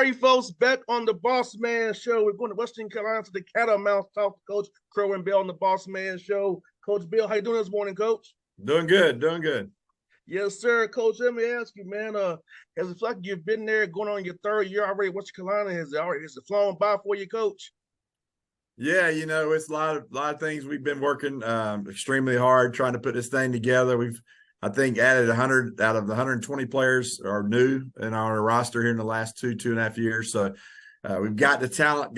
Alrighty, folks, back on the Bossman Show. We're going to Western Carolina to the Catamounts. Talk to Coach Kerwin Bell on the Bossman Show. Coach Bill, how you doing this morning, Coach? Doing good, doing good. Yes, sir. Coach, let me ask you, man, has it like you've been there going on your third year already? Western Carolina has it flown by for you, Coach? Yeah, it's a lot of things we've been working extremely hard trying to put this thing together. I think, added 100 out of the 120 players are new in our roster here in the last two and a half years. So we've got the talent,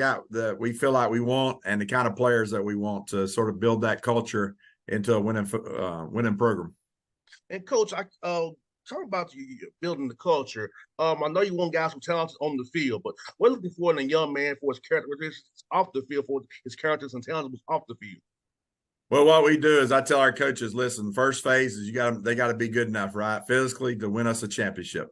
we feel like we want, and the kind of players that we want to sort of build that culture into a winning program. And Coach, I talk about you building the culture. I know you want guys who talented on the field, but we're looking for in a young man for his characteristics off the field, for his characters and talents off the field. Well, what we do is I tell our coaches, listen, first phase is they got to be good enough, right, physically to win us a championship.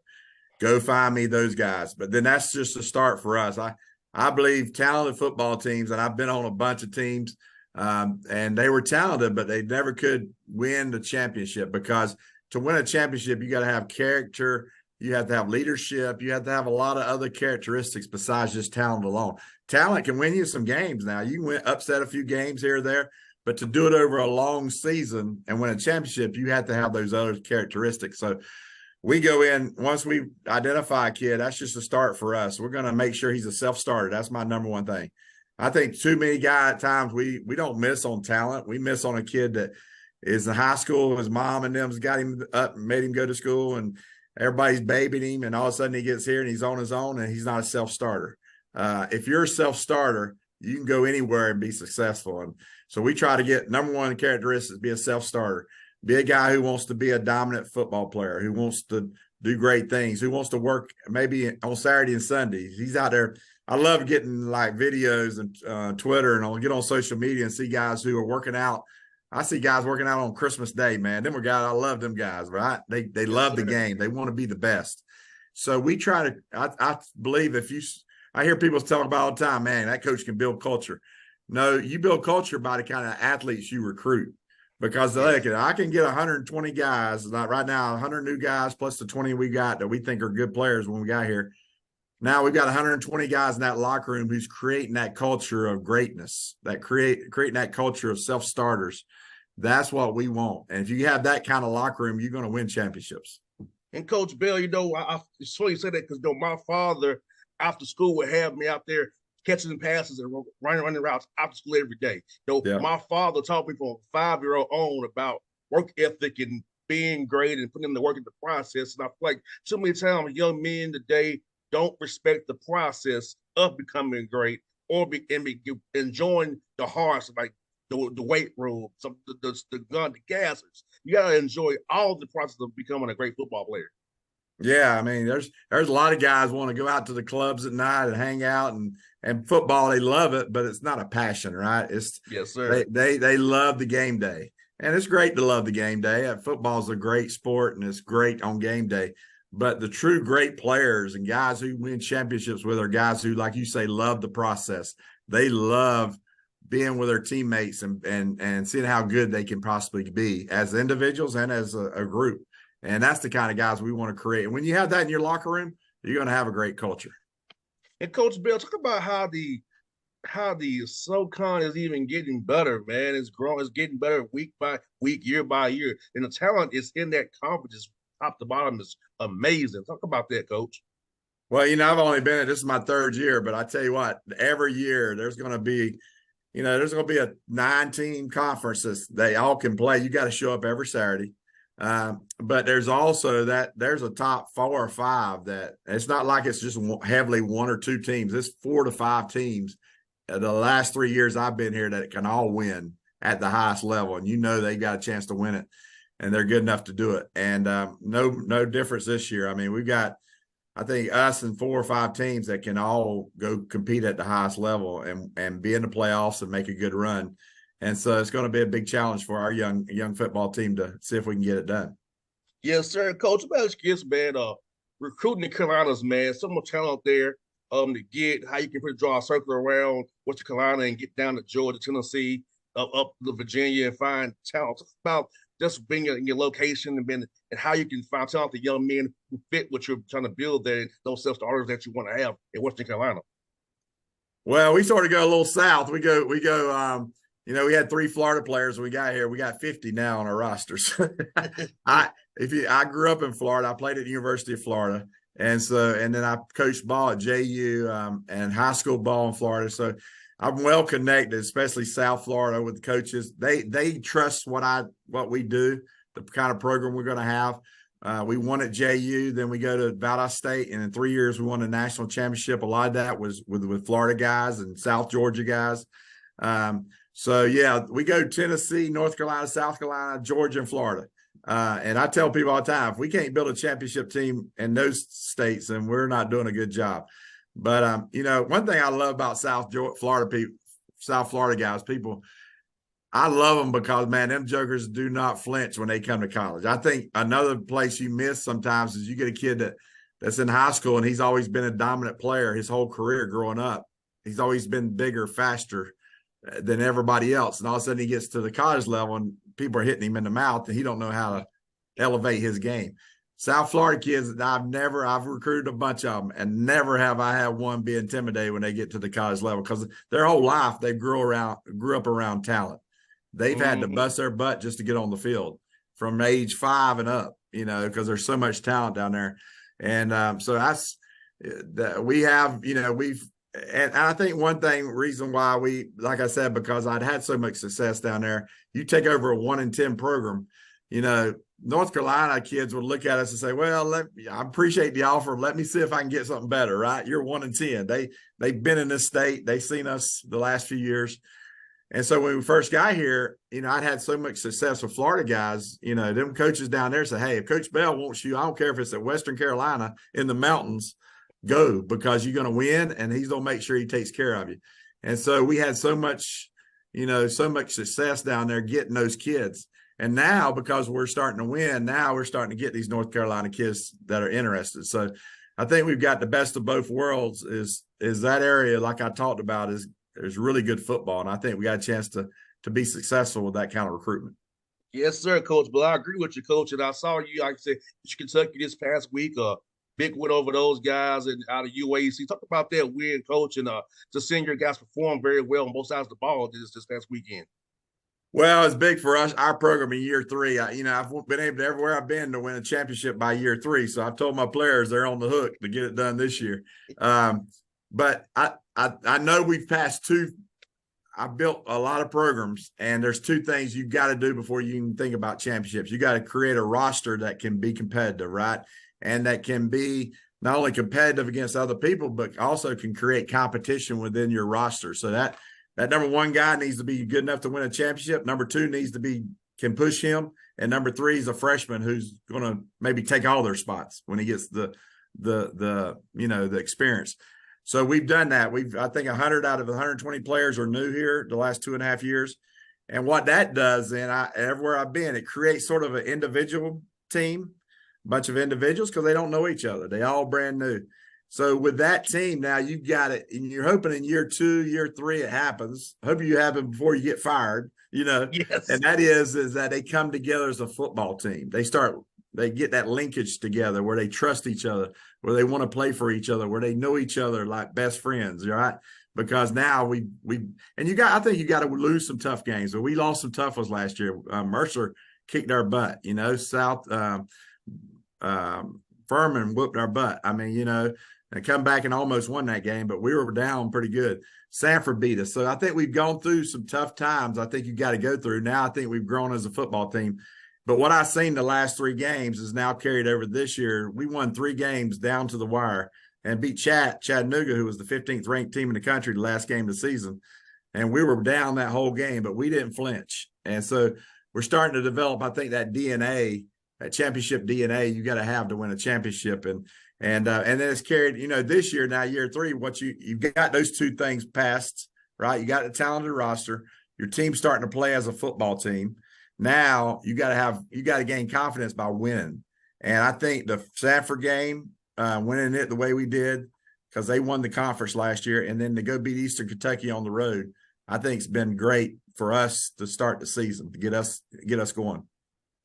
Go find me those guys. But then that's just a start for us. I believe talented football teams, and I've been on a bunch of teams, and they were talented, but they never could win the championship, because to win a championship, you got to have character. You have to have leadership. You have to have a lot of other characteristics besides just talent alone. Talent can win you some games now. You can upset a few games here or there, but to do it over a long season and win a championship, you have to have those other characteristics. So we go in, once we identify a kid, that's just a start for us. We're going to make sure he's a self-starter. That's my number one thing. I think too many guys at times we don't miss on talent. We miss on a kid that is in high school. His mom and them's got him up and made him go to school, and everybody's babying him, and all of a sudden he gets here and he's on his own and he's not a self-starter. If you're a self-starter, you can go anywhere and be successful. And so we try to get number one characteristics, be a self-starter, be a guy who wants to be a dominant football player, who wants to do great things, who wants to work maybe on Saturday and Sundays. He's out there. I love getting like videos and Twitter, and I'll get on social media and see guys who are working out. I see guys working out on Christmas Day, man. Them are guys, I love them guys, right? They love the game. They want to be the best. So we try to, I believe I hear people talk about all the time, man, that coach can build culture. No, you build culture by the kind of athletes you recruit. Because look, I can get 120 guys, like right now, 100 new guys plus the 20 we got that we think are good players when we got here. Now we've got 120 guys in that locker room who's creating that culture of greatness, that creating that culture of self-starters. That's what we want. And if you have that kind of locker room, you're going to win championships. And Coach Bell, it's funny you say that because my father after school would have me out there catching passes and running routes after school every day. My father taught me from a 5-year-old on about work ethic and being great and putting in the work in the process. And I feel like too many times young men today don't respect the process of becoming great or enjoying the hearts, like the weight room, the gun, the gases. You gotta enjoy all the process of becoming a great football player. Yeah, I mean, there's a lot of guys want to go out to the clubs at night and hang out, and football, they love it, but it's not a passion, right? It's yes, sir. They love the game day, and it's great to love the game day. Football's a great sport, and it's great on game day. But the true great players and guys who win championships with are guys who, like you say, love the process. They love being with their teammates and seeing how good they can possibly be as individuals and as a group. And that's the kind of guys we want to create. And when you have that in your locker room, you're going to have a great culture. And Coach Bill, talk about how the SoCon is even getting better, man. It's growing, it's getting better week by week, year by year. And the talent is in that conference, top to bottom, is amazing. Talk about that, Coach. Well, I've only been this is my third year, but I tell you what, every year there's going to be a 9-team conference. They all can play. You got to show up every Saturday. But there's also there's a top 4 or 5 that it's not like it's just heavily 1 or 2 teams. It's 4 to 5 teams. The last 3 years I've been here that can all win at the highest level, and they got a chance to win it, and they're good enough to do it. And no difference this year. I mean, we've got, I think, us and 4 or 5 teams that can all go compete at the highest level and be in the playoffs and make a good run. And so it's going to be a big challenge for our young football team to see if we can get it done. Yes, sir. Coach, about kids, man, recruiting the Carolinas, man, so much talent there to get how you can draw a circle around Western Carolina and get down to Georgia, Tennessee, up to Virginia and find talent. Talk about just being in your location and how you can find talented young men who fit what you're trying to build there, those self-starters that you want to have in Western Carolina. Well, we sort of go a little south. We go, we had 3 Florida players when we got here. We got 50 now on our rosters. I grew up in Florida. I played at the University of Florida. And then I coached ball at JU and high school ball in Florida. So I'm well connected, especially South Florida with the coaches. They trust what we do, the kind of program we're going to have. We won at JU, then we go to Valdosta State, and in 3 years we won a national championship. A lot of that was with Florida guys and South Georgia guys. So yeah, we go Tennessee, North Carolina, South Carolina, Georgia, and Florida. And I tell people all the time, if we can't build a championship team in those states, then we're not doing a good job. But one thing I love about South Florida guys, I love them because, man, them jokers do not flinch when they come to college. I think another place you miss sometimes is you get a kid that's in high school and he's always been a dominant player his whole career growing up. He's always been bigger, faster than everybody else. And all of a sudden he gets to the college level and people are hitting him in the mouth and he don't know how to elevate his game. South Florida kids, I've recruited a bunch of them, and never have I had one be intimidated when they get to the college level, because their whole life they grew up around talent. They've had to bust their butt just to get on the field from age 5 and up, because there's so much talent down there. And so that's that we have, and I think reason why we, like I said, because I'd had so much success down there. You take over a 1-10 program, North Carolina kids would look at us and say, well, I appreciate the offer. Let me see if I can get something better, right? You're 1-10. They've been in this state. They've seen us the last few years. And so when we first got here, I'd had so much success with Florida guys, them coaches down there say, hey, if Coach Bell wants you, I don't care if it's at Western Carolina in the mountains, go, because you're going to win and he's going to make sure he takes care of you. And so we had so much success down there getting those kids. And now, because we're starting to win, now we're starting to get these North Carolina kids that are interested. So I think we've got the best of both worlds is that area, like I talked about, is really good football. And I think we got a chance to be successful with that kind of recruitment. Yes, sir, Coach. But I agree with you, Coach. And I saw you, like I said, Kentucky this past week, big win over those guys and out of UAC. Talk about that win, Coach, and the senior guys performed very well on both sides of the ball this past weekend. Well, it's big for us, our program in year 3. I've been able to, everywhere I've been, to win a championship by year 3. So I've told my players they're on the hook to get it done this year. But I know we've passed 2. I built a lot of programs, and there's 2 things you've got to do before you can think about championships. You got to create a roster that can be competitive, right? And that can be not only competitive against other people, but also can create competition within your roster. So that number 1 guy needs to be good enough to win a championship. Number 2 can push him. And number 3 is a freshman who's going to maybe take all their spots when he gets the experience. So we've done that. I think 100 out of 120 players are new here the last 2.5 years. And what that does, everywhere I've been, it creates sort of an individual team, a bunch of individuals, because they don't know each other. They all brand new. So with that team, now you've got it, and you're hoping in year 2, year 3 it happens. I hope you have it before you get fired, Yes. And that is that they come together as a football team. They get that linkage together where they trust each other, where they want to play for each other, where they know each other like best friends, right? Because now I think you got to lose some tough games. But we lost some tough ones last year. Mercer kicked our butt, South Furman whooped our butt. And come back and almost won that game, but we were down pretty good. Sanford beat us. So I think we've gone through some tough times. I think you got to go through. Now I think we've grown as a football team. But what I've seen the last 3 games is now carried over this year. We won 3 games down to the wire and beat Chattanooga, who was the 15th ranked team in the country, the last game of the season. And we were down that whole game, but we didn't flinch. And so we're starting to develop, I think, that DNA, that championship DNA you got to have to win a championship. And then it's carried, this year, now year 3, you've got those 2 things passed, right? You got a talented roster. Your team's starting to play as a football team. Now you got to gain confidence by winning. And I think the Sanford game, winning it the way we did, because they won the conference last year, and then to go beat Eastern Kentucky on the road, I think it's been great for us to start the season, to get us going.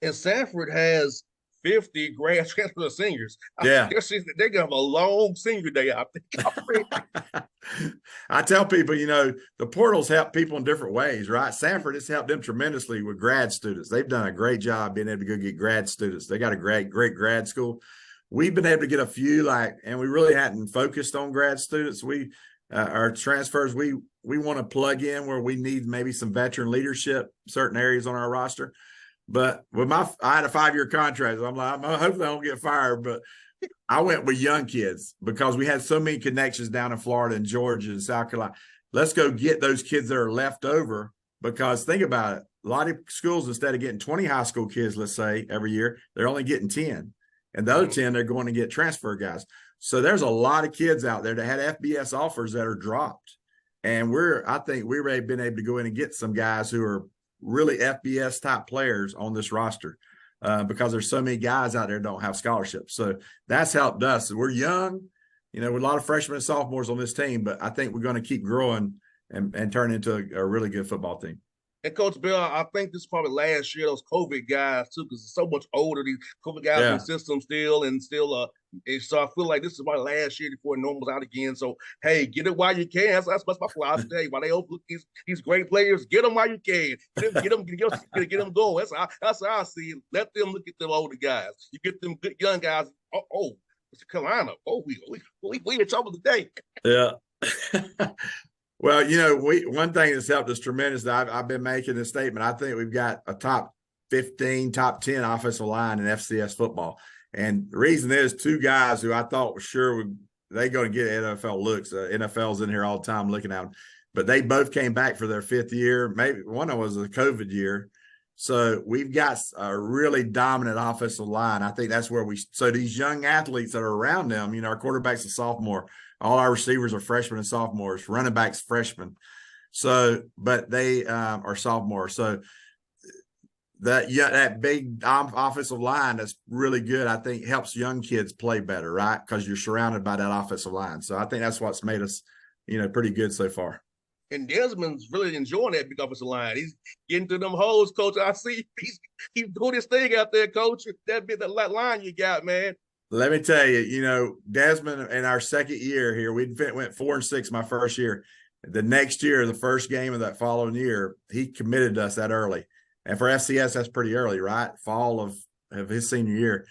And Sanford has 50 grad transfer seniors. Yeah. They're going to have a long senior day out there. I tell people, the portals help people in different ways, right? Sanford has helped them tremendously with grad students. They've done a great job being able to go get grad students. They got a great grad school. We've been able to get a few, and we really hadn't focused on grad students. Our transfers, we want to plug in where we need maybe some veteran leadership, certain areas on our roster. But I had a 5-year contract. I'm like, hopefully I don't get fired. But I went with young kids because we had so many connections down in Florida and Georgia and South Carolina. Let's go get those kids that are left over, because think about it. A lot of schools, instead of getting 20 high school kids, let's say, every year, they're only getting 10. And the other 10, they're going to get transfer guys. So there's a lot of kids out there that had FBS offers that are dropped. And I think we've been able to go in and get some guys who are really FBS type players on this roster, because there's so many guys out there that don't have scholarships. So that's helped us. We're young, with a lot of freshmen and sophomores on this team, but I think we're going to keep growing and turn into a really good football team. And Coach Bill, I think this is probably last year, those COVID guys too, because they're so much older. These COVID guys in the system still. So I feel like this is my last year before normal's out again. So hey, get it while you can. That's my philosophy. While they overlook these great players, get them while you can. Get them going. That's how I see it. Let them look at them older guys. You get them good young guys. Oh, Mr. Carolina. Oh, we in trouble today. Yeah. Well, one thing that's helped us tremendously, I've been making this statement. I think we've got a top 15, top 10 offensive line in FCS football. And the reason is 2 guys who I thought were sure they're going to get NFL looks. NFL's in here all the time looking at them. But they both came back for their 5th year. Maybe one of them was a COVID year. So we've got a really dominant offensive line. I think that's where so these young athletes that are around them, our quarterback's a sophomore. All our receivers are freshmen and sophomores, running backs, freshmen. So, but they are sophomores. So that big offensive line that's really good, I think helps young kids play better, right? Because you're surrounded by that offensive line. So I think that's what's made us, pretty good so far. And Desmond's really enjoying that big offensive line. He's getting to them holes, Coach. I see he's doing his thing out there, Coach. That line you got, man. Let me tell you, Desmond in our second year here, we went 4-6 my first year. The next year, the first game of that following year, he committed to us that early. And for FCS, that's pretty early, right? Fall of his senior year.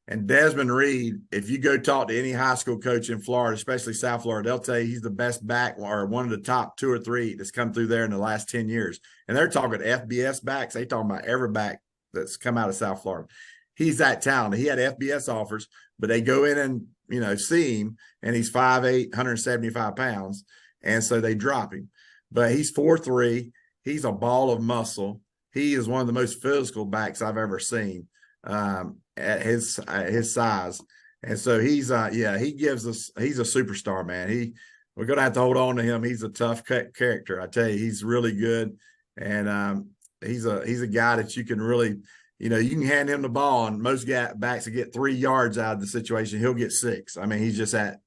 And Desmond Reed, if you go talk to any high school coach in Florida, especially South Florida, they'll tell you he's the best back or one of the top 2 or 3 that's come through there in the last 10 years. And they're talking FBS backs. They talking about every back that's come out of South Florida. He's that talented. He had FBS offers, but they go in and, see him, and he's 5'8", 175 pounds. And so they drop him. But he's 4'3". He's a ball of muscle. He is one of the most physical backs I've ever seen at his size. And so he's he gives us, he's a superstar, man. We're going to have to hold on to him. He's a tough character. I tell you, he's really good. And he's a guy that you can really, you can hand him the ball, and most backs will get 3 yards out of the situation. He'll get 6. I mean, he's just that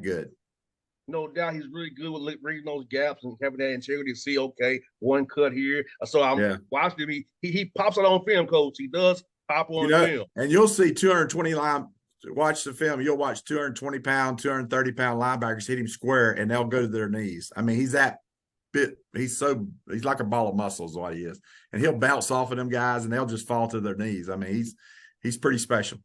good. No doubt, he's really good with reading those gaps and having that integrity to see, okay, one cut here. So I'm watching him. He pops it on film, Coach. He does pop on film. And you'll see 220 line. Watch the film. You'll watch 220-pound, 230-pound linebackers hit him square, and they'll go to their knees. I mean, he's that bit. He's like a ball of muscle is what he is, and he'll bounce off of them guys, and they'll just fall to their knees. I mean, he's pretty special.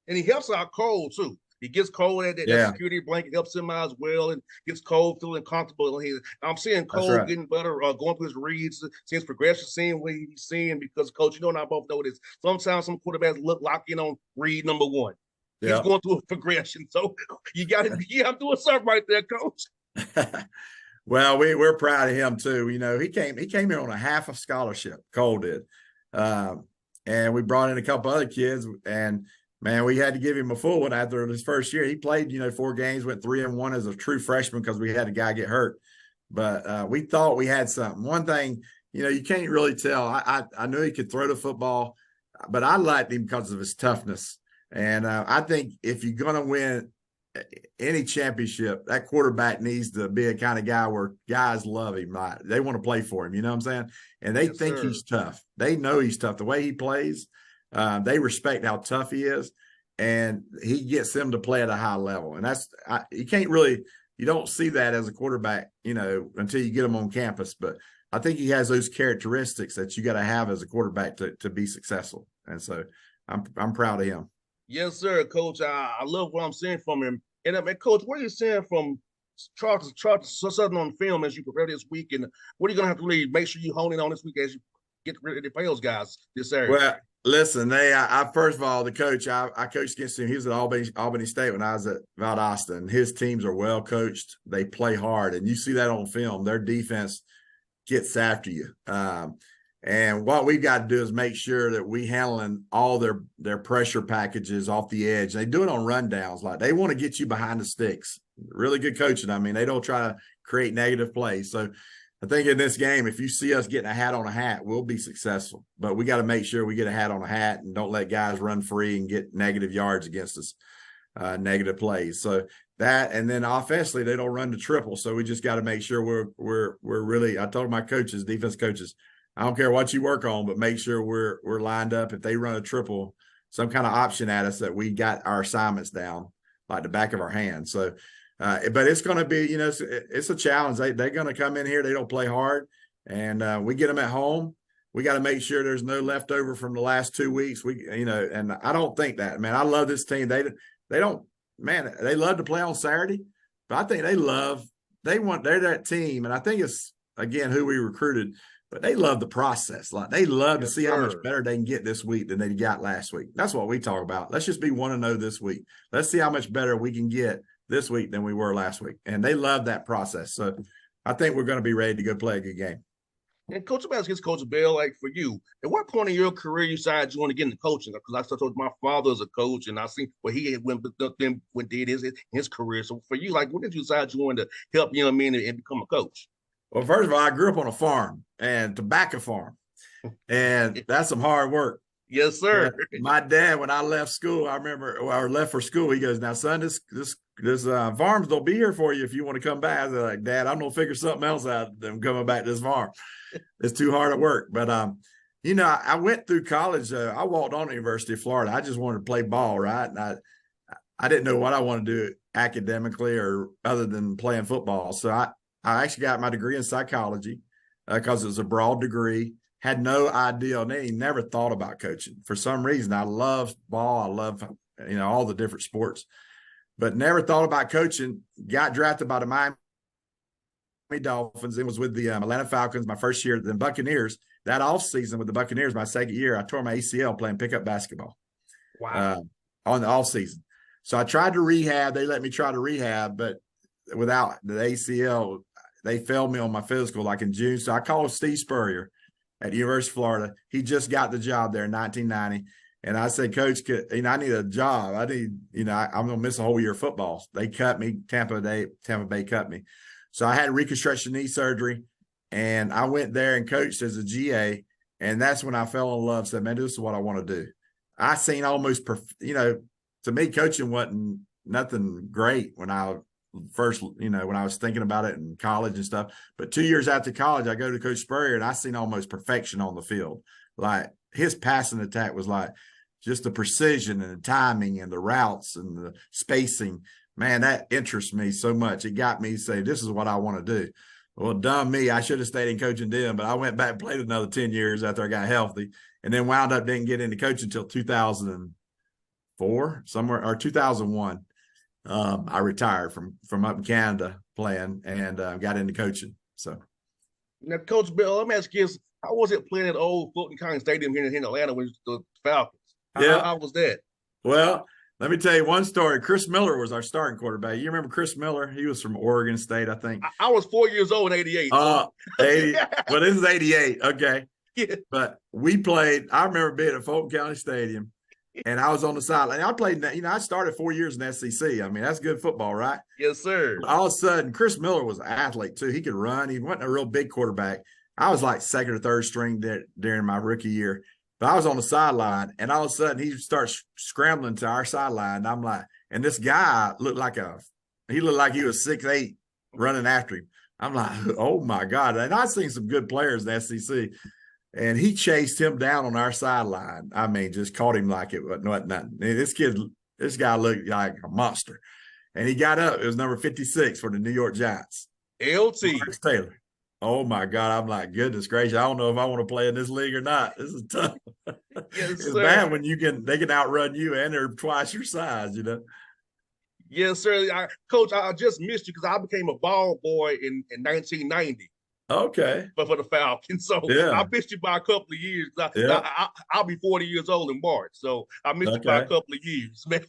And he helps out cold too. He gets cold at that security blanket, helps him out as well, and gets cold, feeling comfortable. And I'm seeing Cole getting better, going through his reads, seeing his progression, seeing what he's seeing, because, Coach, and I both know this. Sometimes some quarterbacks lock in on read number 1. He's going through a progression. So you got to do something right there, Coach. Well, we're proud of him too. He came here on a half a scholarship. Cole did. And we brought in a couple other kids, and man, we had to give him a full one after his first year. He played, 4 games, went 3-1 as a true freshman because we had a guy get hurt. But we thought we had something. One thing, you can't really tell. I knew he could throw the football, but I liked him because of his toughness. And I think if you're going to win any championship, that quarterback needs to be a kind of guy where guys love him. Like, they want to play for him. You know what I'm saying? And they think he's tough. They know he's tough. The way he plays, they respect how tough he is, and he gets them to play at a high level. And you can't really, you don't see that as a quarterback, until you get him on campus. But I think he has those characteristics that you got to have as a quarterback to be successful. And so I'm proud of him. Yes, sir, Coach. I love what I'm seeing from him. And Coach, what are you seeing from Charles Southern on film as you prepare this week? And what are you going to have to really make sure you hone in on this week as you get ready to play those guys this Saturday? Well, listen, I first of all, the coach, I coached against him. He was at Albany State when I was at Valdosta. His teams are well coached. They play hard, and you see that on film. Their defense gets after you. And what we've got to do is make sure that we handling all their pressure packages off the edge. They do it on rundowns. Like, they want to get you behind the sticks. Really good coaching. I mean, they don't try to create negative plays. So I think in this game, if you see us getting a hat on a hat, we'll be successful. But we got to make sure we get a hat on a hat and don't let guys run free and get negative yards against us, negative plays. So that, and then offensively, they don't run the triple. So we just got to make sure we're really, I told my coaches, defense coaches, I don't care what you work on, but make sure we're lined up. If they run a triple, some kind of option at us, that we got our assignments down like the back of our hand. So, but it's going to be, it's a challenge. They're going to come in here. They don't play hard, and we get them at home. We got to make sure there's no leftover from the last 2 weeks. And I don't think that, man. I love this team. They love to play on Saturday, but I think they're that team. And I think it's, again, who we recruited. But they love the process. Like, they love to see how much better they can get this week than they got last week. That's what we talk about. Let's just be 1-0 this week. Let's see how much better we can get this week than we were last week. And they love that process. So I think we're going to be ready to go play a good game. And Coach, about against Coach Bell, like, for you, at what point in your career you decided you want to get into coaching? Because I told my father is a coach, and I seen what he had did his career. So for you, like, when did you decide you wanted to help young men and become a coach? Well, first of all, I grew up on a farm, and tobacco farm, and that's some hard work. Yes, sir. And my dad, when I left school, I left for school. He goes, "Now, son, this farms don't be here for you if you want to come back." I was like, "Dad, I'm gonna figure something else out than coming back to this farm. It's too hard at work." But I went through college. I walked on the University of Florida. I just wanted to play ball, right? And I didn't know what I wanted to do academically or other than playing football. So I actually got my degree in psychology because it was a broad degree. Had no idea, and never thought about coaching. For some reason, I love ball. I love, all the different sports, but never thought about coaching. Got drafted by the Miami Dolphins and was with the Atlanta Falcons my first year. Then Buccaneers. That offseason with the Buccaneers, my second year, I tore my ACL playing pickup basketball. Wow. On the offseason. So I tried to rehab. They let me try to rehab, but without the ACL, they failed me on my physical like in June. So I called Steve Spurrier at the University of Florida. He just got the job there in 1990. And I said, "Coach, I need a job. I'm going to miss a whole year of football." They cut me. Tampa Bay cut me. So I had reconstruction knee surgery, and I went there and coached as a GA. And that's when I fell in love. Said, "Man, this is what I want to do." I seen almost, to me, coaching wasn't nothing great when I first, when I was thinking about it in college and stuff. But 2 years after college, I go to Coach Spurrier, and I seen almost perfection on the field. Like, his passing attack was like just the precision and the timing and the routes and the spacing. Man, that interests me so much. It got me to say, this is what I want to do. Well, dumb me, I should have stayed in coaching then, but I went back and played another 10 years after I got healthy, and then wound up didn't get into coaching until 2004, somewhere, or 2001. I retired from up in Canada playing and got into coaching. So now, Coach Bill, let me ask you this: how was it playing at old Fulton County Stadium here in Atlanta with the Falcons? How was that? Well, let me tell you one story. Chris Miller was our starting quarterback. You remember Chris Miller? He was from Oregon State, I think. I was 4 years old in '88. 80. Well, this is '88. Okay. Yeah. But we played. I remember being at Fulton County Stadium. And I was on the sideline. I played, I started 4 years in the SEC. I mean, that's good football, right? Yes, sir. But all of a sudden, Chris Miller was an athlete, too. He could run. He wasn't a real big quarterback. I was like second or third string during my rookie year. But I was on the sideline, and all of a sudden, he starts scrambling to our sideline. And I'm like, And this guy looked like he was 6'8", running after him. I'm like, oh my God. And I've seen some good players in the SEC. And he chased him down on our sideline. I mean, just caught him like it wasn't nothing. This guy looked like a monster. And he got up. It was number 56 for the New York Giants. LT. Marcus Taylor. Oh my God. I'm like, goodness gracious. I don't know if I want to play in this league or not. This is tough. Yes, it's sir. bad when they can outrun you and they're twice your size, you know. Yes, sir. Coach, I just missed you because I became a ball boy in 1990. Okay. But for the Falcons. So I missed you by a couple of years. I'll be 40 years old in March. So I missed you by a couple of years, man.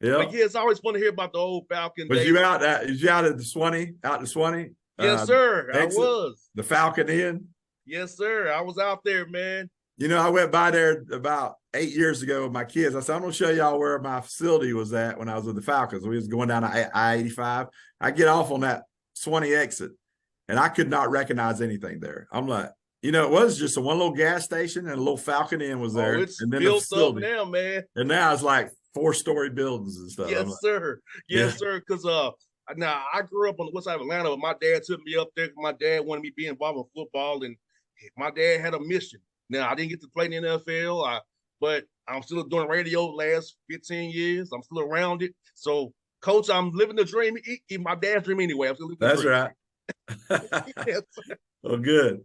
Yeah. But yeah, it's always fun to hear about the old Falcon Was days. you out at the Swanee? Out to Swanee? Yes, sir. I was. The Falcon Inn? Yes, sir. I was out there, man. You know, I went by there about 8 years ago with my kids. I said, I'm going to show y'all where my facility was at when I was with the Falcons. We was going down I-85. I get off on that Swanee exit, and I could not recognize anything there. I'm like, you know, it was just one little gas station and a little Falcon Inn was there. It's and then built up now, man. And now it's like 4-story buildings and stuff. Yes, sir. Yes, sir. Because now I grew up on the west side of Atlanta, but my dad took me up there. My dad wanted me to be involved in football, and my dad had a mission. Now I didn't get to play in the NFL, but I'm still doing radio the last 15 years. I'm still around it. So, Coach, I'm living the dream. My dad's dream anyway. I'm still living the dream. Right. Yes, well, good.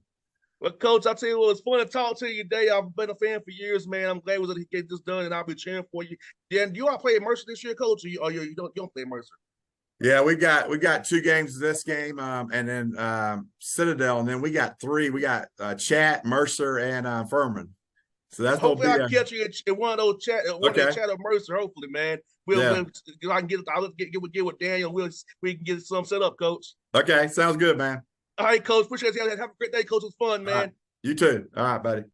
Well, Coach, I tell you what, it's fun to talk to you today. I've been a fan for years, man. I'm glad he get this done, and I'll be cheering for you. Then you all play at Mercer this year, Coach, or you don't play at Mercer? Yeah, we got 2 games this game, and then Citadel, and then we got 3. We got Chat, Mercer, and Furman. So that's hopefully I'll catch you in one of those chat of Mercer. Hopefully, man. I can get with Daniel. We can get some set up, Coach. Okay, sounds good, man. All right, Coach. Appreciate you. Have a great day, Coach. It was fun, man. Right. You too. All right, buddy.